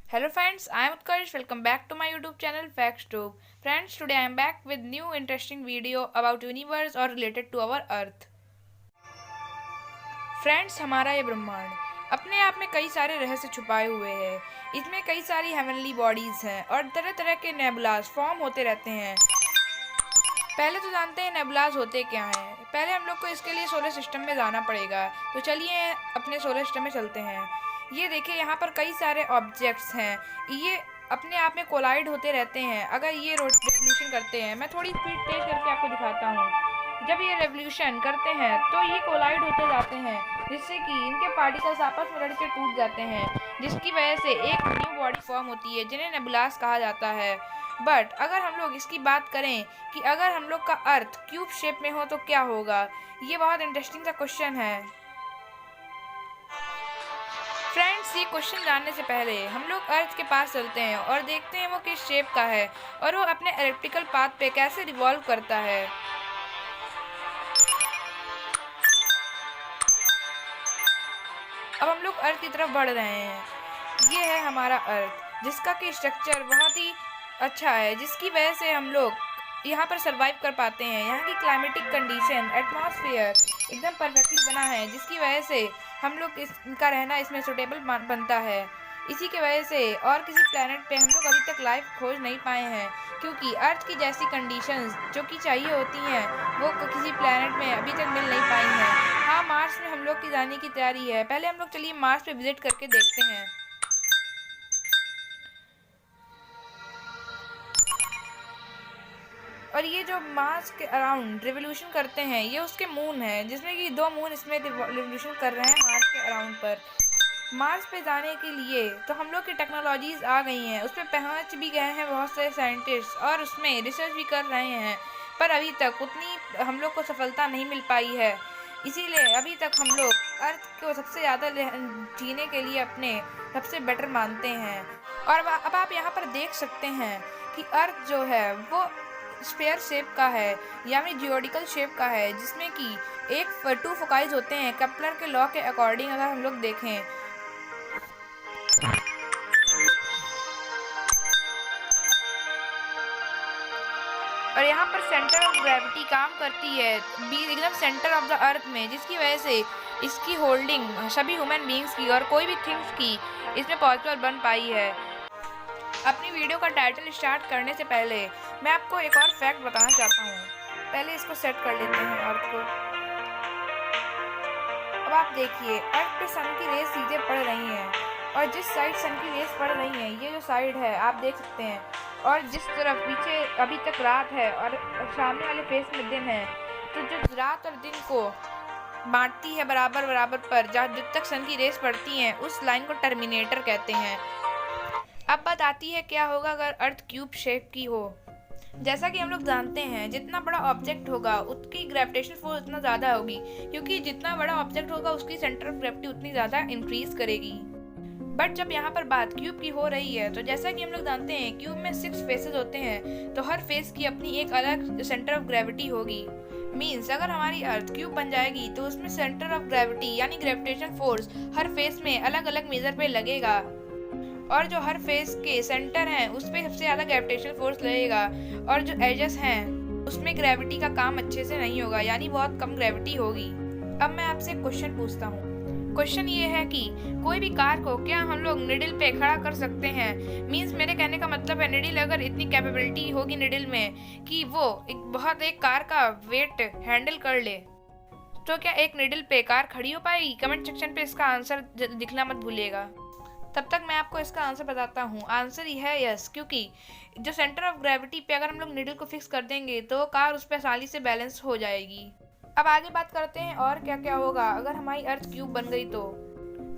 Hello friends, I am Utkarsh. Welcome back to my YouTube channel FactsTube. Friends, today I am back with new interesting video about universe or related to our earth. Friends, हमारा ये ब्रह्मांड अपने आप में कई सारे रहस्य छुपाए हुए हैं। इसमें कई सारी हेवनली बॉडीज हैं और तरह तरह के नेबुलास फॉर्म होते रहते हैं। पहले तो जानते हैं नेबुलास होते क्या हैं। पहले हम लोग को इसके लिए सोलर सिस्टम में जाना पड़ेगा, तो चलिए अपने सोलर सिस्टम में चलते हैं। ये देखिए, यहाँ पर कई सारे ऑब्जेक्ट्स हैं। ये अपने आप में कोलाइड होते रहते हैं अगर ये रेवोल्यूशन करते हैं। मैं थोड़ी स्पीड तेज करके आपको दिखाता हूँ। जब ये रेवोल्यूशन करते हैं तो ये कोलाइड होते जाते हैं, जिससे कि इनके पार्टिकल्स आपस में लड़के टूट जाते हैं, जिसकी वजह से एक न्यू बॉडी फॉर्म होती है जिन्हें नेबुलास कहा जाता है। बट अगर हम लोग इसकी बात करें कि अगर हम लोग का अर्थ क्यूब शेप में हो तो क्या होगा, ये बहुत इंटरेस्टिंग सा क्वेश्चन है। फ्रेंड्स, ये क्वेश्चन जानने से पहले हम लोग अर्थ के पास चलते हैं और देखते हैं वो किस शेप का है और वो अपने एलिप्टिकल पाथ पे कैसे रिवॉल्व करता है। अब हम लोग अर्थ की तरफ बढ़ रहे हैं। ये है हमारा अर्थ, जिसका कि स्ट्रक्चर बहुत ही अच्छा है, जिसकी वजह से हम लोग यहाँ पर सरवाइव कर पाते हैं। यहाँ की क्लाइमेटिक कंडीशन, एटमॉस्फेयर एकदम परफेक्टली बना है, जिसकी वजह से हम लोग इनका रहना इसमें सूटेबल बनता है। इसी की वजह से और किसी प्लेनेट पे हम लोग अभी तक लाइफ खोज नहीं पाए हैं, क्योंकि अर्थ की जैसी कंडीशंस जो कि चाहिए होती हैं वो किसी प्लेनेट में अभी तक मिल नहीं पाई हैं। हाँ, मार्स में हम लोग की जाने की तैयारी है। पहले हम लोग चलिए मार्स पे विजिट करके देखते हैं। और ये जो मार्स के अराउंड रिवोल्यूशन करते हैं, ये उसके मून है, जिसमें कि 2 मून इसमें रिवोल्यूशन कर रहे हैं मार्स के अराउंड पर। मार्स पे जाने के लिए तो हम लोग की टेक्नोलॉजीज आ गई हैं, उस पर पहुँच भी गए हैं बहुत सारे साइंटिस्ट और उसमें रिसर्च भी कर रहे हैं, पर अभी तक उतनी हम लोग को सफलता नहीं मिल पाई है। इसीलिए अभी तक हम लोग अर्थ को सबसे ज़्यादा जीने के लिए अपने सबसे बेटर मानते हैं। और अब आप यहाँ पर देख सकते हैं कि अर्थ जो है वो स्फेयर शेप का है, यानी जियोडिकल शेप का है, जिसमें कि एक 2 फोकाइज होते हैं केपलर के लॉ के अकॉर्डिंग अगर हम लोग देखें। और यहाँ पर सेंटर ऑफ ग्रेविटी काम करती है एकदम सेंटर ऑफ द अर्थ में, जिसकी वजह से इसकी होल्डिंग सभी ह्यूमन बीइंग्स की और कोई भी थिंग्स की इसमें पॉसिबल बन पाई है। अपनी वीडियो का टाइटल स्टार्ट करने से पहले मैं आपको एक और फैक्ट बताना चाहता हूँ। पहले इसको सेट कर लेते हैं अर्थ को। अब आप देखिए, अर्थ पे सन की रेस सीधे पड़ रही हैं और जिस साइड सन की रेस पड़ रही है, ये जो साइड है आप देख सकते हैं, और जिस तरफ पीछे अभी तक रात है और सामने वाले फेस में दिन है, तो जो रात और दिन को बांटती है बराबर बराबर पर, जहाँ जब तक सन की रेस पड़ती हैं, उस लाइन को टर्मिनेटर कहते हैं। अब बात आती है क्या होगा अगर अर्थ क्यूब शेप की हो। जैसा कि हम लोग जानते हैं, जितना बड़ा ऑब्जेक्ट होगा उसकी ग्रेविटेशन फोर्स उतना ज़्यादा होगी, क्योंकि जितना बड़ा ऑब्जेक्ट होगा उसकी सेंटर ऑफ ग्रेविटी उतनी ज़्यादा इंक्रीज करेगी। बट जब यहाँ पर बात क्यूब की हो रही है, तो जैसा कि हम लोग जानते हैं क्यूब में 6 फेसेस होते हैं, तो हर फेस की अपनी एक अलग सेंटर ऑफ ग्रेविटी होगी। मीन्स अगर हमारी अर्थ क्यूब बन जाएगी तो उसमें सेंटर ऑफ ग्रेविटी यानी ग्रेविटेशन फोर्स हर फेस में अलग अलग मेजर पे लगेगा, और जो हर फेस के सेंटर हैं उस पर सबसे ज़्यादा ग्रेविटेशन फोर्स लगेगा, और जो एजेस हैं उसमें ग्रेविटी का काम अच्छे से नहीं होगा, यानी बहुत कम ग्रेविटी होगी। अब मैं आपसे क्वेश्चन पूछता हूँ। क्वेश्चन ये है कि कोई भी कार को क्या हम लोग निडल पे खड़ा कर सकते हैं? मीन्स मेरे कहने का मतलब है, निडल अगर इतनी कैपेबिलिटी होगी निडल में कि वो एक कार का वेट हैंडल कर ले, तो क्या एक निडल पे कार खड़ी हो पाएगी? कमेंट सेक्शन पे इसका आंसर लिखना मत भूलिएगा। तब तक मैं आपको इसका आंसर बताता हूँ। आंसर ये है यस, क्योंकि जो सेंटर ऑफ ग्रेविटी पे अगर हम लोग निडल को फिक्स कर देंगे तो कार उस पर आसानी से बैलेंस हो जाएगी। अब आगे बात करते हैं और क्या क्या होगा अगर हमारी अर्थ क्यूब बन गई तो।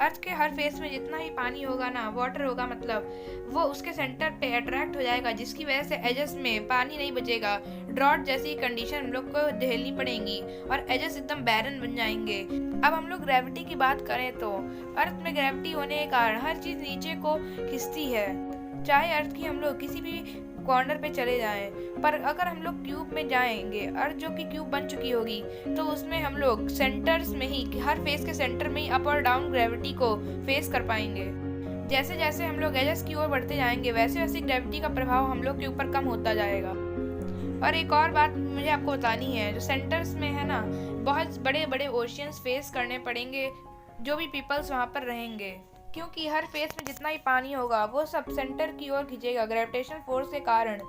अर्थ के हर फेस में जितना भी पानी होगा ना, वाटर होगा मतलब, वो उसके सेंटर पे अट्रैक्ट हो जाएगा, जिसकी वजह से एजेस में पानी नहीं बचेगा। ड्रॉट जैसी कंडीशन हम लोग को झेलनी पड़ेंगी और एजेस एकदम बैरन बन जाएंगे। अब हम लोग ग्रेविटी की बात करें तो अर्थ में ग्रेविटी होने के कारण हर चीज़ नीचे को खिंचती है, चाहे अर्थ की हम लोग किसी भी कॉर्नर पे चले जाएं। पर अगर हम लोग क्यूब में जाएंगे, अर्थ जो कि क्यूब बन चुकी होगी, तो उसमें हम लोग सेंटर्स में ही, हर फेस के सेंटर में ही अप और डाउन ग्रेविटी को फेस कर पाएंगे। जैसे जैसे हम लोग एजेस की ओर बढ़ते जाएंगे वैसे वैसे ग्रेविटी का प्रभाव हम लोग के ऊपर कम होता जाएगा। और एक और बात मुझे आपको बतानी है, जो सेंटर्स में है ना, बहुत बड़े बड़े ओशियंस फेस करने पड़ेंगे जो भी पीपल्स वहाँ पर रहेंगे, क्योंकि हर फेस में जितना ही पानी होगा वो सब सेंटर की ओर खींचेगा ग्रेविटेशन फोर्स के कारण,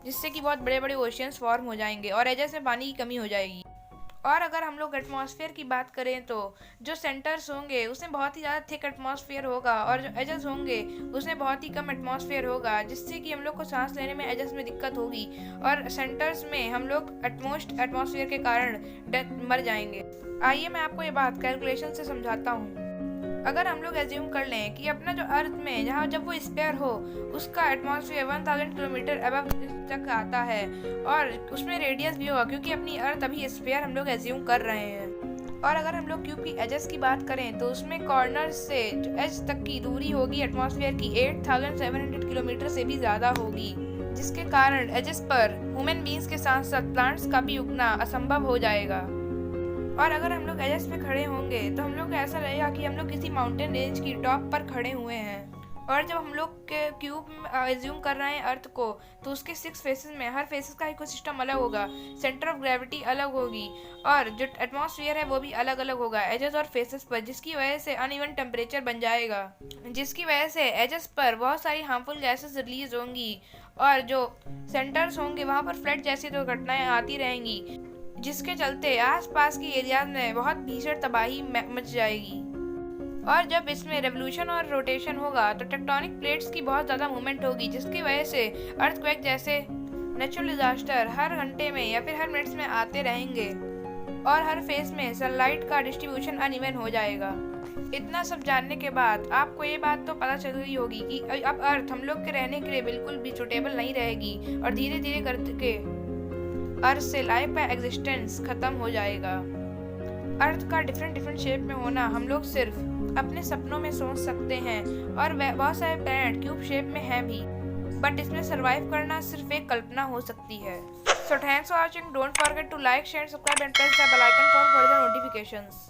जिससे कि बहुत बड़े बड़े ओशियंस फॉर्म हो जाएंगे और एजेस में पानी की कमी हो जाएगी। और अगर हम लोग एटमॉस्फेयर की बात करें तो जो सेंटर्स होंगे उसमें बहुत ही ज़्यादा थिक एटमॉस्फेयर होगा और जो एजेस होंगे उसमें बहुत ही कम एटमॉस्फेयर होगा, जिससे कि हम लोग को सांस लेने में एजेस में दिक्कत होगी और सेंटर्स में हम लोग एटमॉस्फेयर के कारण मर जाएंगे। आइए मैं आपको ये बात कैलकुलेशन से समझाता हूँ। अगर हम लोग एज्यूम कर लें कि अपना जो अर्थ में जहाँ जब वो स्फीयर हो उसका एटमॉस्फेयर 1000 किलोमीटर अबव तक आता है और उसमें रेडियस भी होगा, क्योंकि अपनी अर्थ अभी स्फीयर हम लोग एज्यूम कर रहे हैं। और अगर हम लोग क्यूब की एजेस की बात करें तो उसमें कॉर्नर से एज तक की दूरी होगी एटमॉस्फेयर की 8700 किलोमीटर से भी ज़्यादा होगी, जिसके कारण एजेस पर ह्यूमन बींग्स के साथ साथ प्लांट्स का भी उगना असंभव हो जाएगा। और अगर हम लोग एजेस पे खड़े होंगे तो हम लोग को ऐसा लगेगा कि हम लोग किसी माउंटेन रेंज की टॉप पर खड़े हुए हैं। और जब हम लोग के क्यूब एज्यूम कर रहे हैं अर्थ को, तो उसके 6 फेसेस में हर फेसेस का इकोसिस्टम अलग होगा, सेंटर ऑफ ग्रेविटी अलग होगी और जो एटमॉस्फेयर है वो भी अलग अलग होगा एजेस और फेसेस पर, जिसकी वजह से अनइवन टेम्परेचर बन जाएगा, जिसकी वजह से एजेस पर बहुत सारी हार्मफुल गैसेस रिलीज होंगी और जो सेंटर्स होंगे वहाँ पर फ्लड जैसी दुर्घटनाएं आती रहेंगी, जिसके चलते आसपास की एरियाज में बहुत भीषण तबाही मच जाएगी। और जब इसमें रेवोल्यूशन और रोटेशन होगा तो टेक्टोनिक प्लेट्स की बहुत ज़्यादा मूवमेंट होगी, जिसकी वजह से अर्थक्वेक जैसे नेचुरल डिजास्टर हर घंटे में या फिर हर मिनट्स में आते रहेंगे और हर फेज में सनलाइट का डिस्ट्रीब्यूशन अनइवन हो जाएगा। इतना सब जानने के बाद आपको ये बात तो पता चल गई होगी कि अब अर्थ हम लोग के रहने के लिए बिल्कुल भी सुटेबल नहीं रहेगी और धीरे धीरे करके अर्थ से लाइफ का एग्जिस्टेंस खत्म हो जाएगा। अर्थ का डिफरेंट शेप में होना हम लोग सिर्फ अपने सपनों में सोच सकते हैं और बहुत सारे प्लैनेट क्यूब शेप में हैं भी, बट इसमें सरवाइव करना सिर्फ एक कल्पना हो सकती है। So thanks for watching, don't forget to like, share, subscribe and press the bell icon for further notifications.